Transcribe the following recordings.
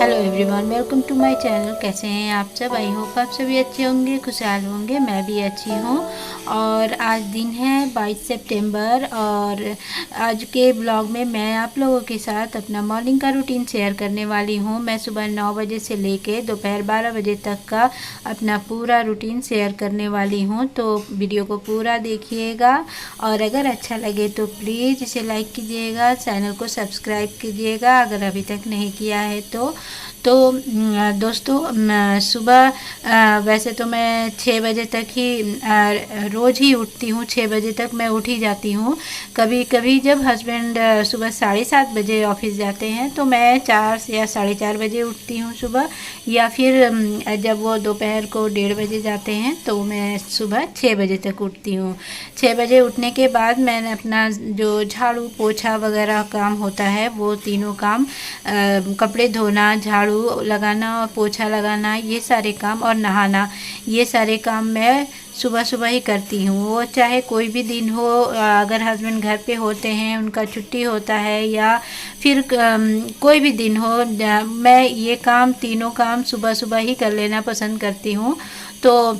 Hello everyone, welcome to my channel. कैसे हैं आप सब? आई होप आप सभी अच्छे होंगे, खुशहाल होंगे। मैं भी अच्छी हूँ। और आज दिन है 22 सितंबर और आज के ब्लॉग में मैं आप लोगों के साथ अपना मॉर्निंग का रूटीन शेयर करने वाली हूँ। मैं सुबह 9 बजे से लेके दोपहर 12 बजे तक का अपना पूरा रूटीन शेयर करने वाली हूँ, तो वीडियो को पूरा देखिएगा। और अगर अच्छा लगे तो प्लीज़ इसे लाइक कीजिएगा, चैनल को सब्सक्राइब कीजिएगा अगर अभी तक नहीं किया है तो दोस्तों, सुबह वैसे तो मैं 6 बजे तक ही रोज़ ही उठती हूँ। 6 बजे तक मैं उठ ही जाती हूँ। कभी कभी जब हस्बैंड सुबह 7:30 बजे ऑफिस जाते हैं तो मैं 4 या 4:30 बजे उठती हूँ सुबह, या फिर जब वो दोपहर को 1:30 बजे जाते हैं तो मैं सुबह 6 बजे तक उठती हूँ। 6 बजे उठने के बाद मैंने अपना जो झाड़ू पोछा वगैरह काम होता है वो तीनों काम, कपड़े धोना, झाड़ू लगाना और पोछा लगाना, ये सारे काम, और नहाना, ये सारे काम मैं सुबह सुबह ही करती हूँ। वो चाहे कोई भी दिन हो, अगर हस्बैंड घर पे होते हैं, उनका छुट्टी होता है, या फिर कोई भी दिन हो, मैं ये काम तीनों काम सुबह सुबह ही कर लेना पसंद करती हूँ। तो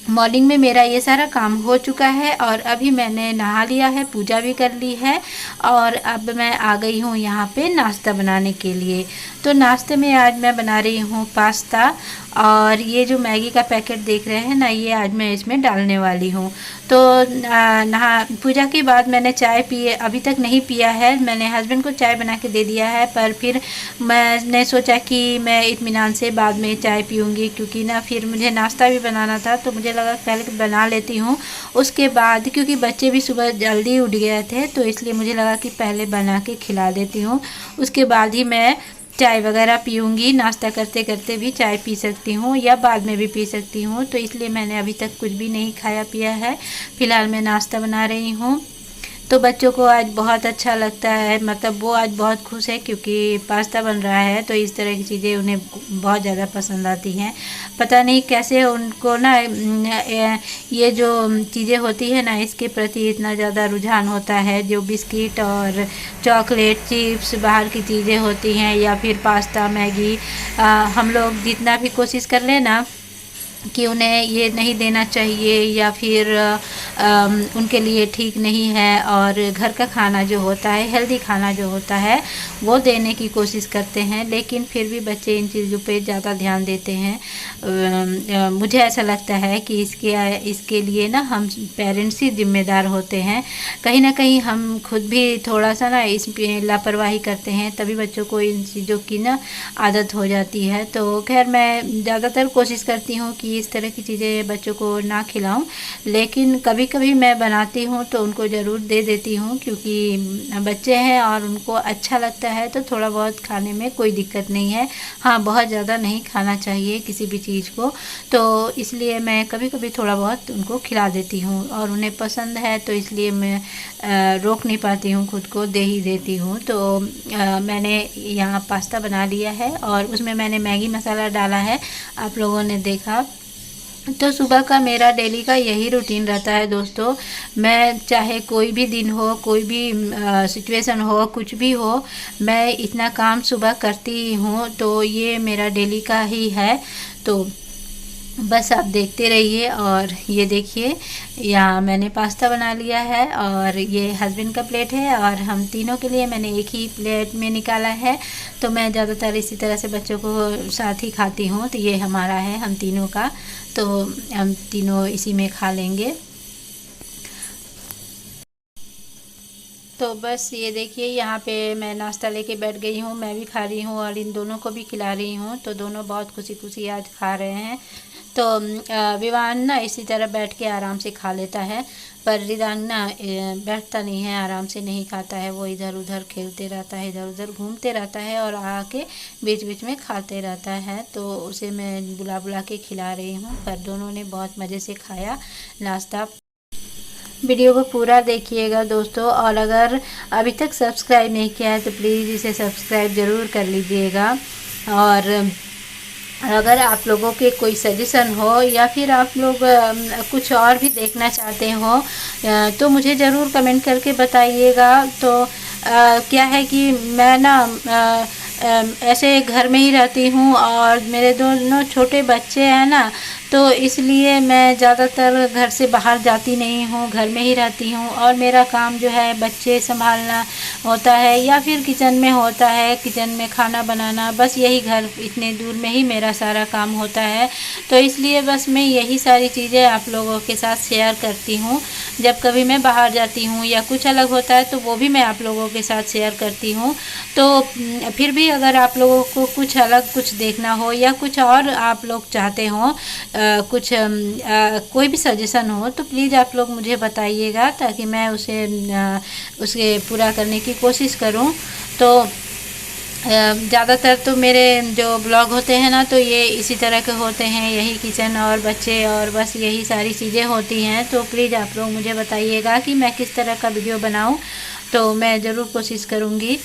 मॉर्निंग में मेरा ये सारा काम हो चुका है और अभी मैंने नहा लिया है, पूजा भी कर ली है, और अब मैं आ गई हूँ यहाँ पे नाश्ता बनाने के लिए। तो नाश्ते में आज मैं बना रही हूँ पास्ता, और ये जो मैगी का पैकेट देख रहे हैं ना, ये आज मैं इसमें डालने वाली हूँ। तो नहा पूजा के बाद मैंने चाय पिए, अभी तक नहीं पिया है। मैंने हस्बैंड को चाय बना के दे दिया है, पर फिर मैंने सोचा कि मैं इत्मीनान से बाद में चाय पीऊँगी, क्योंकि ना फिर मुझे नाश्ता भी बनाना था, तो मुझे लगा पहले बना लेती हूँ उसके बाद, क्योंकि बच्चे भी सुबह जल्दी उठ गए थे तो इसलिए मुझे लगा कि पहले बना के खिला देती हूँ, उसके बाद ही मैं चाय वगैरह पीऊँगी। नाश्ता करते करते भी चाय पी सकती हूँ या बाद में भी पी सकती हूँ, तो इसलिए मैंने अभी तक कुछ भी नहीं खाया पिया है। फ़िलहाल मैं नाश्ता बना रही हूँ। तो बच्चों को आज बहुत अच्छा लगता है, मतलब वो आज बहुत खुश है क्योंकि पास्ता बन रहा है, तो इस तरह की चीज़ें उन्हें बहुत ज़्यादा पसंद आती हैं। पता नहीं कैसे उनको ना ये जो चीज़ें होती है ना, इसके प्रति इतना ज़्यादा रुझान होता है। जो बिस्किट और चॉकलेट, चिप्स, बाहर की चीज़ें होती हैं, या फिर पास्ता, मैगी, हम लोग जितना भी कोशिश कर लें ना कि उन्हें ये नहीं देना चाहिए, या फिर उनके लिए ठीक नहीं है, और घर का खाना जो होता है, हेल्दी खाना जो होता है, वो देने की कोशिश करते हैं, लेकिन फिर भी बच्चे इन चीज़ों पे ज़्यादा ध्यान देते हैं। मुझे ऐसा लगता है कि इसके लिए ना हम पेरेंट्स ही जिम्मेदार होते हैं। कहीं ना कहीं हम खुद भी थोड़ा सा ना इस लापरवाही करते हैं, तभी बच्चों को इन चीज़ों की ना आदत हो जाती है। तो खैर मैं ज़्यादातर कोशिश करती हूँ कि इस तरह की चीज़ें बच्चों को ना खिलाऊं, लेकिन कभी कभी मैं बनाती हूँ तो उनको ज़रूर दे देती हूँ, क्योंकि बच्चे हैं और उनको अच्छा लगता है, तो थोड़ा बहुत खाने में कोई दिक्कत नहीं है। हाँ, बहुत ज़्यादा नहीं खाना चाहिए किसी भी चीज़ को, तो इसलिए मैं कभी कभी थोड़ा बहुत उनको खिला देती हूँ, और उन्हें पसंद है तो इसलिए मैं रोक नहीं पाती हूँ, खुद को दे ही देती हूँ। तो मैंने यहाँ पास्ता बना लिया है और उसमें मैंने मैगी मसाला डाला है, आप लोगों ने देखा। तो सुबह का मेरा डेली का यही रूटीन रहता है दोस्तों। मैं चाहे कोई भी दिन हो, कोई भी सिचुएशन हो, कुछ भी हो, मैं इतना काम सुबह करती हूँ, तो ये मेरा डेली का ही है। तो बस आप देखते रहिए। और ये देखिए, यहाँ मैंने पास्ता बना लिया है, और ये हस्बैंड का प्लेट है, और हम तीनों के लिए मैंने एक ही प्लेट में निकाला है। तो मैं ज़्यादातर इसी तरह से बच्चों को साथ ही खाती हूँ, तो ये हमारा है हम तीनों का, तो हम तीनों इसी में खा लेंगे। तो बस ये देखिए, यहाँ पे मैं नाश्ता लेके बैठ गई हूँ, मैं भी खा रही हूँ और इन दोनों को भी खिला रही हूँ, तो दोनों बहुत खुशी खुशी आज खा रहे हैं। तो विवान ना इसी तरह बैठ के आराम से खा लेता है, पर रिदांग ना बैठता नहीं है, आराम से नहीं खाता है, वो इधर उधर खेलते रहता है, इधर उधर घूमते रहता है, और आके बीच बीच में खाते रहता है। तो उसे मैं बुला बुला के खिला रही हूँ, पर दोनों ने बहुत मज़े से खाया नाश्ता। वीडियो को पूरा देखिएगा दोस्तों, और अगर अभी तक सब्सक्राइब नहीं किया है तो प्लीज़ इसे सब्सक्राइब ज़रूर कर लीजिएगा। और अगर आप लोगों के कोई सजेशन हो, या फिर आप लोग कुछ और भी देखना चाहते हो, तो मुझे ज़रूर कमेंट करके बताइएगा। तो क्या है कि मैं ना ऐसे घर में ही रहती हूँ और मेरे दोनों छोटे बच्चे हैं ना, तो इसलिए मैं ज़्यादातर घर से बाहर जाती नहीं हूँ, घर में ही रहती हूँ। और मेरा काम जो है बच्चे संभालना होता है या फिर किचन में होता है, किचन में खाना बनाना, बस यही घर इतने दूर में ही मेरा सारा काम होता है। तो इसलिए बस मैं यही सारी चीज़ें आप लोगों के साथ शेयर करती हूँ। जब कभी मैं बाहर जाती हूँ या कुछ अलग होता है तो वो भी मैं आप लोगों के साथ शेयर करती हूँ। तो फिर भी अगर आप लोगों को कुछ अलग कुछ देखना हो या कुछ और आप लोग चाहते हो, कुछ कोई भी सजेशन हो, तो प्लीज़ आप लोग मुझे बताइएगा ताकि मैं उसे पूरा करने की कोशिश करूं। तो ज़्यादातर तो मेरे जो ब्लॉग होते हैं ना, तो ये इसी तरह के होते हैं, यही किचन और बच्चे और बस यही सारी चीज़ें होती हैं। तो प्लीज़ आप लोग मुझे बताइएगा कि मैं किस तरह का वीडियो बनाऊं, तो मैं ज़रूर कोशिश करूँगी।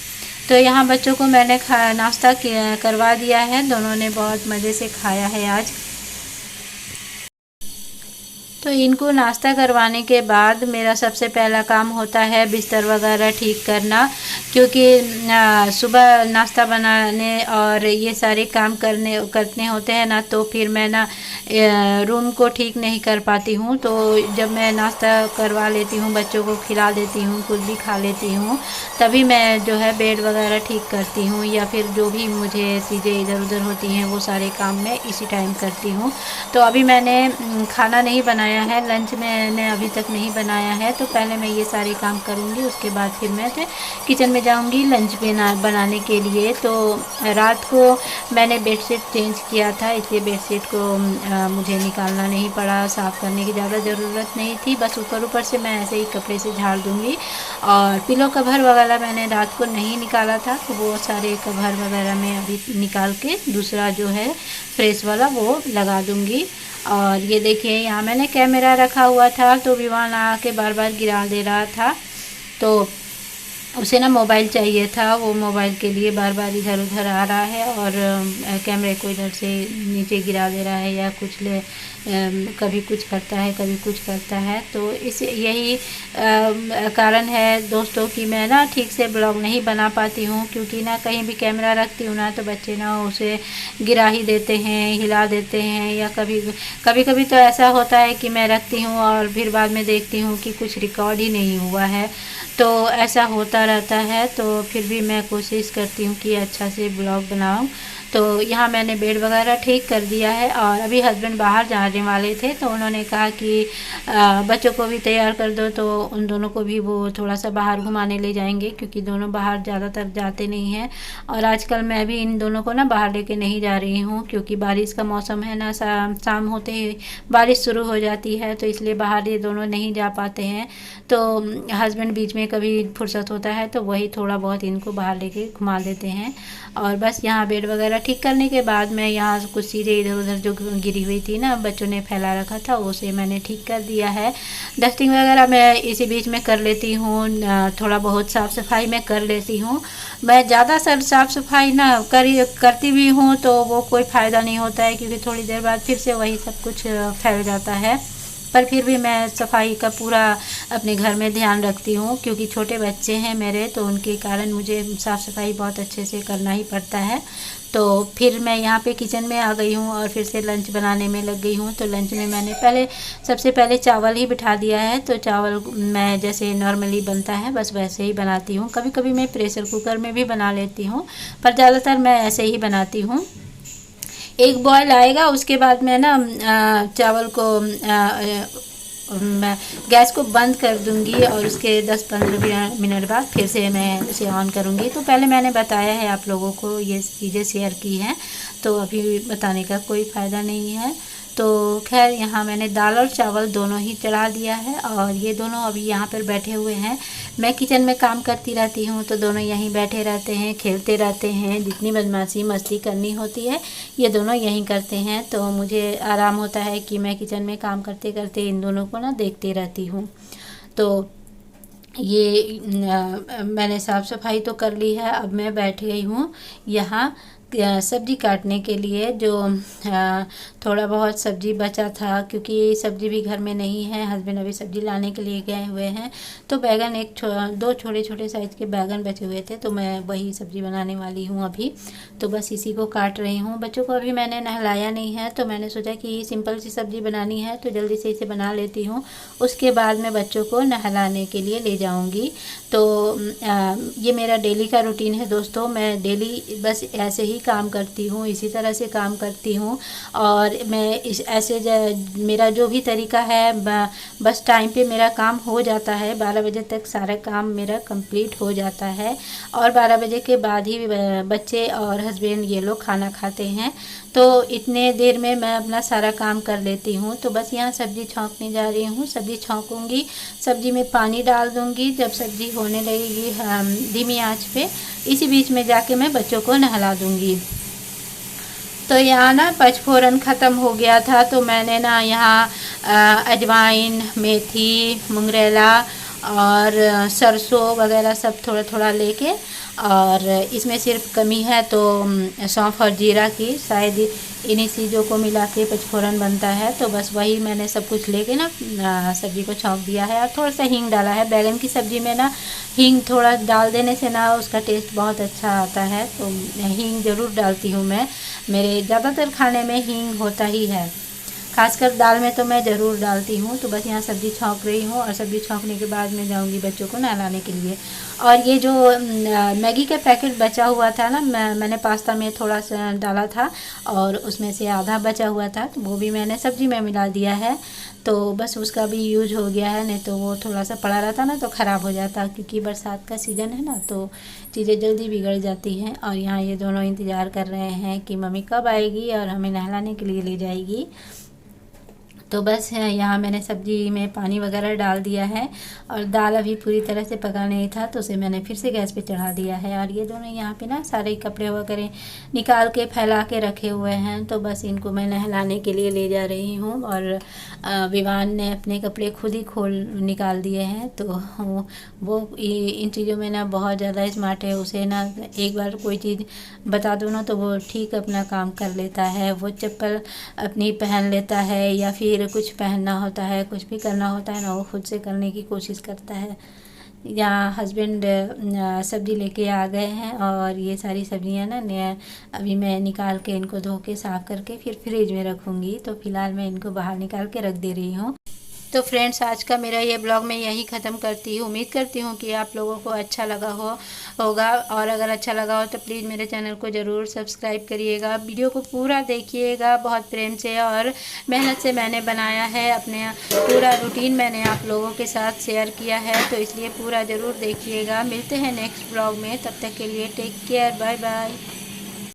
तो यहाँ बच्चों को मैंने नाश्ता करवा दिया है, दोनों ने बहुत मज़े से खाया है आज। तो इनको नाश्ता करवाने के बाद मेरा सबसे पहला काम होता है बिस्तर वगैरह ठीक करना, क्योंकि सुबह नाश्ता बनाने और ये सारे काम करने होते हैं ना, तो फिर मैं ना रूम को ठीक नहीं कर पाती हूँ। तो जब मैं नाश्ता करवा लेती हूँ, बच्चों को खिला देती हूँ, खुद भी खा लेती हूँ, तभी मैं जो है बेड वगैरह ठीक करती हूँ या फिर जो भी मुझे चीज़ें इधर उधर होती हैं वो सारे काम मैं इसी टाइम करती हूँ। तो अभी मैंने खाना नहीं बनाया है, लंच मैंने अभी तक नहीं बनाया है, तो पहले मैं ये सारे काम करूँगी, उसके बाद फिर मैं किचन में जाऊँगी लंच बनाने के लिए। तो रात को मैंने बेडशीट चेंज किया था, इसलिए बेडशीट को मुझे निकालना नहीं पड़ा, साफ़ करने की ज़्यादा ज़रूरत नहीं थी, बस ऊपर ऊपर से मैं ऐसे ही कपड़े से झाड़ दूँगी। और पिलो कवर वगैरह मैंने रात को नहीं निकाला था, तो वो सारे कवर वगैरह मैं अभी निकाल के दूसरा जो है फ्रेश वाला वो लगा दूँगी। और ये देखिए यहाँ मैंने कैमरा रखा हुआ था, तो विवान आके बार बार गिरा दे रहा था, तो उसे ना मोबाइल चाहिए था, वो मोबाइल के लिए बार बार इधर उधर आ रहा है और कैमरे को इधर से नीचे गिरा दे रहा है या कुछ कभी कुछ करता है, कभी कुछ करता है। तो इस यही कारण है दोस्तों कि मैं ना ठीक से ब्लॉग नहीं बना पाती हूँ, क्योंकि ना कहीं भी कैमरा रखती हूँ ना, तो बच्चे ना उसे गिरा ही देते हैं, हिला देते हैं, या कभी कभी कभी तो ऐसा होता है कि मैं रखती हूँ और फिर बाद में देखती हूँ कि कुछ रिकॉर्ड ही नहीं हुआ है। तो ऐसा होता रहता है, तो फिर भी मैं कोशिश करती हूँ कि अच्छा से ब्लॉग बनाऊँ। तो यहाँ मैंने बेड वगैरह ठीक कर दिया है और अभी हस्बैंड बाहर जाने वाले थे, तो उन्होंने कहा कि बच्चों को भी तैयार कर दो, तो उन दोनों को भी वो थोड़ा सा बाहर घुमाने ले जाएंगे, क्योंकि दोनों बाहर ज़्यादातर जाते नहीं हैं। और आजकल मैं भी इन दोनों को ना बाहर लेके नहीं जा रही हूँ, क्योंकि बारिश का मौसम है ना, शाम होते ही बारिश शुरू हो जाती है, तो इसलिए बाहर ये दोनों नहीं जा पाते हैं। तो हस्बैंड बीच में कभी फुर्सत होता है तो वही थोड़ा बहुत इनको बाहर लेके घुमा देते हैं। और बस यहाँ बेड वगैरह ठीक करने के बाद मैं यहाँ कुछ चीज़ें इधर उधर जो गिरी हुई थी ना, बच्चों ने फैला रखा था, उसे मैंने ठीक कर दिया है। डस्टिंग वगैरह मैं इसी बीच में कर लेती हूँ, थोड़ा बहुत साफ़ सफाई मैं कर लेती हूँ। मैं ज़्यादा साफ़ सफाई ना करती भी हूँ तो वो कोई फ़ायदा नहीं होता है, क्योंकि थोड़ी देर बाद फिर से वही सब कुछ फैल जाता है। पर फिर भी मैं सफाई का पूरा अपने घर में ध्यान रखती हूँ, क्योंकि छोटे बच्चे हैं मेरे, तो उनके कारण मुझे साफ़ सफाई बहुत अच्छे से करना ही पड़ता है। तो फिर मैं यहाँ पे किचन में आ गई हूँ और फिर से लंच बनाने में लग गई हूँ। तो लंच में मैंने सबसे पहले चावल ही बिठा दिया है। तो चावल मैं जैसे नॉर्मली बनता है बस वैसे ही बनाती हूँ, कभी कभी मैं प्रेशर कुकर में भी बना लेती हूँ, पर ज़्यादातर मैं ऐसे ही बनाती हूँ। एक बॉयल आएगा, उसके बाद मैं ना चावल को मैं गैस को बंद कर दूंगी और उसके 10-15 मिनट बाद फिर से मैं उसे ऑन करूंगी। तो पहले मैंने बताया है आप लोगों को, ये चीज़ें शेयर की हैं, तो अभी बताने का कोई फ़ायदा नहीं है। तो खैर यहाँ मैंने दाल और चावल दोनों ही चढ़ा दिया है और ये दोनों अभी यहाँ पर बैठे हुए हैं। मैं किचन में काम करती रहती हूँ, तो दोनों यहीं बैठे रहते हैं, खेलते रहते हैं, जितनी बदमाशी मस्ती करनी होती है ये दोनों यहीं करते हैं। तो मुझे आराम होता है कि मैं किचन में काम करते करते इन दोनों को ना देखती रहती हूँ। तो ये मैंने साफ़ सफाई तो कर ली है, अब मैं बैठ गई हूँ यहाँ सब्ज़ी काटने के लिए जो थोड़ा बहुत सब्ज़ी बचा था, क्योंकि सब्ज़ी भी घर में नहीं है, हस्बैंड अभी सब्ज़ी लाने के लिए गए हुए हैं। तो बैगन दो छोटे छोटे साइज़ के बैगन बचे हुए थे, तो मैं वही सब्ज़ी बनाने वाली हूँ अभी। तो बस इसी को काट रही हूँ। बच्चों को अभी मैंने नहलाया नहीं है, तो मैंने सोचा कि सिंपल सी सब्ज़ी बनानी है तो जल्दी से इसे बना लेती हूँ, उसके बाद मैं बच्चों को नहलाने के लिए ले जाऊँगी। तो ये मेरा डेली का रूटीन है दोस्तों। मैं डेली बस ऐसे ही काम करती हूँ, इसी तरह से काम करती हूँ। और मैं मेरा जो भी तरीका है, बस टाइम पे मेरा काम हो जाता है। 12 बजे तक सारा काम मेरा कंप्लीट हो जाता है, और 12 बजे के बाद ही बच्चे और हस्बैंड ये लोग खाना खाते हैं। तो इतने देर में मैं अपना सारा काम कर लेती हूँ। तो बस यहाँ सब्ज़ी छौंकने जा रही हूँ। सब्ज़ी छौंकूँगी, सब्ज़ी में पानी डाल दूँगी। जब सब्ज़ी होने लगेगी धीमी आंच पे, इसी बीच में जाके मैं बच्चों को नहला दूँगी। तो यहाँ ना पचफोरन ख़त्म हो गया था, तो मैंने ना यहाँ अजवाइन, मेथी, मुंगरेला और सरसों वगैरह सब थोड़ा थोड़ा लेके, और इसमें सिर्फ कमी है तो सौंफ और जीरा की, शायद इन्हीं चीज़ों को मिला के पचफोरन बनता है। तो बस वही मैंने सब कुछ लेके ना सब्ज़ी को छौंक दिया है, और थोड़ा सा हींग डाला है। बैगन की सब्ज़ी में ना हींग थोड़ा डाल देने से ना उसका टेस्ट बहुत अच्छा आता है, तो हींग ज़रूर डालती हूँ मैं। मेरे ज़्यादातर खाने में हींग होता ही है, खासकर दाल में तो मैं ज़रूर डालती हूँ। तो बस यहाँ सब्ज़ी छौंक रही हूँ, और सब्ज़ी छौंकने के बाद मैं जाऊँगी बच्चों को नहलाने के लिए। और ये जो मैगी का पैकेट बचा हुआ था ना, मैंने पास्ता में थोड़ा सा डाला था, और उसमें से आधा बचा हुआ था, तो वो भी मैंने सब्ज़ी में मिला दिया है। तो बस उसका भी यूज हो गया है, नहीं तो वो थोड़ा सा पड़ा रहता ना तो ख़राब हो जाता, क्योंकि बरसात का सीज़न है ना, तो चीज़ें जल्दी बिगड़ जाती हैं। और यहाँ ये दोनों इंतज़ार कर रहे हैं कि मम्मी कब आएगी और हमें नहलाने के लिए ले जाएगी। तो बस यहाँ मैंने सब्ज़ी में पानी वगैरह डाल दिया है, और दाल अभी पूरी तरह से पका नहीं था, तो उसे मैंने फिर से गैस पे चढ़ा दिया है। और ये दोनों यहाँ पे ना सारे कपड़े वगैरह निकाल के फैला के रखे हुए हैं, तो बस इनको मैं नहलाने के लिए ले जा रही हूँ। और विवान ने अपने कपड़े खुद ही निकाल दिए हैं, तो वो इन चीज़ों में ना बहुत ज़्यादा स्मार्ट है। उसे ना एक बार कोई चीज़ बता दो ना तो वो ठीक अपना काम कर लेता है। वो चप्पल अपनी पहन लेता है, या फिर कुछ पहनना होता है, कुछ भी करना होता है ना, वो खुद से करने की कोशिश करता है। यहाँ हस्बैंड सब्ज़ी लेके आ गए हैं, और ये सारी सब्ज़ियाँ ना अभी मैं निकाल के इनको धो के साफ़ करके फिर फ्रिज में रखूँगी। तो फ़िलहाल मैं इनको बाहर निकाल के रख दे रही हूँ। तो फ्रेंड्स, आज का मेरा ये ब्लॉग मैं यही ख़त्म करती हूँ। उम्मीद करती हूँ कि आप लोगों को अच्छा लगा होगा, और अगर अच्छा लगा हो तो प्लीज़ मेरे चैनल को ज़रूर सब्सक्राइब करिएगा। वीडियो को पूरा देखिएगा बहुत प्रेम से और मेहनत से मैंने बनाया है। अपने पूरा रूटीन मैंने आप लोगों के साथ शेयर किया है, तो इसलिए पूरा ज़रूर देखिएगा। मिलते हैं नेक्स्ट ब्लॉग में, तब तक के लिए टेक केयर, बाय बाय।